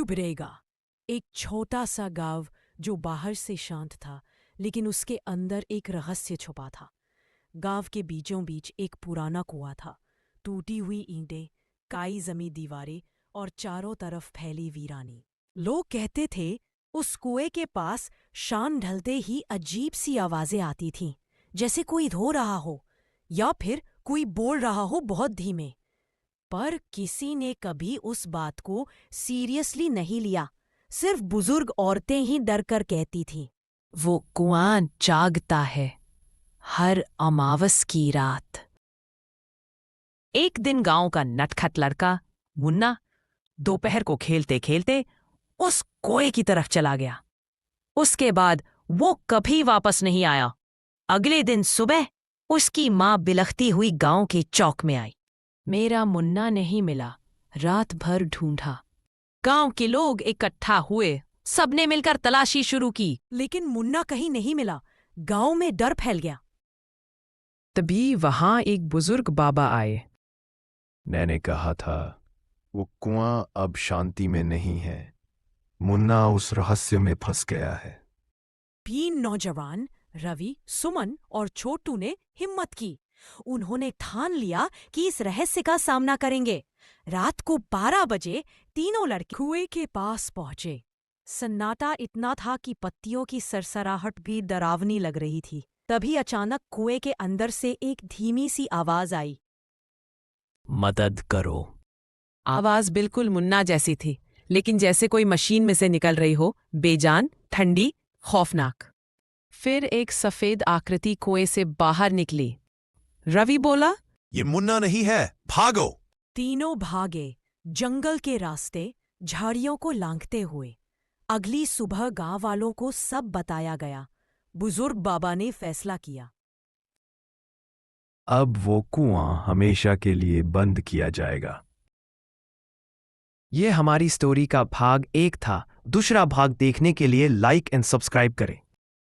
डुबरेगा। एक छोटा सा गांव जो बाहर से शांत था, लेकिन उसके अंदर एक रहस्य छुपा था। गांव के बीचों बीच एक पुराना कुआं था, टूटी हुई ईंटें, काई जमी दीवारें और चारों तरफ फैली वीरानी। लोग कहते थे उस कुएं के पास शाम ढलते ही अजीब सी आवाजें आती थीं, जैसे कोई रो रहा हो या फिर कोई बोल रहा हो बहुत धीमे। पर किसी ने कभी उस बात को सीरियसली नहीं लिया। सिर्फ बुजुर्ग औरतें ही डर कर कहती थीं, वो कुआं जागता है हर अमावस की रात। एक दिन गांव का नटखट लड़का मुन्ना दोपहर को खेलते खेलते उस कुएं की तरफ चला गया। उसके बाद वो कभी वापस नहीं आया। अगले दिन सुबह उसकी माँ बिलखती हुई गांव के चौक में आई। मेरा मुन्ना नहीं मिला। रात भर ढूंढा। गांव के लोग इकट्ठा हुए, सबने मिलकर तलाशी शुरू की, लेकिन मुन्ना कहीं नहीं मिला। गांव में डर फैल गया। तभी वहां एक बुजुर्ग बाबा आए। मैंने कहा था वो कुआं अब शांति में नहीं है। मुन्ना उस रहस्य में फंस गया है। 3 नौजवान रवि, सुमन और छोटू ने हिम्मत की। उन्होंने ठान लिया कि इस रहस्य का सामना करेंगे। रात को 12 बजे तीनों लड़के कुएं के पास पहुंचे। सन्नाटा इतना था कि पत्तियों की सरसराहट भी डरावनी लग रही थी। तभी अचानक कुएं के अंदर से एक धीमी सी आवाज आई, मदद करो। आवाज बिल्कुल मुन्ना जैसी थी, लेकिन जैसे कोई मशीन में से निकल रही हो, बेजान, ठंडी, खौफनाक। फिर एक सफेद आकृति कुएं से बाहर निकली। रवि बोला, ये मुन्ना नहीं है, भागो। तीनों भागे, जंगल के रास्ते, झाड़ियों को लांघते हुए। अगली सुबह गांव वालों को सब बताया गया। बुजुर्ग बाबा ने फैसला किया, अब वो कुआं हमेशा के लिए बंद किया जाएगा। ये हमारी स्टोरी का भाग 1 था। दूसरा भाग देखने के लिए लाइक एंड सब्सक्राइब करें।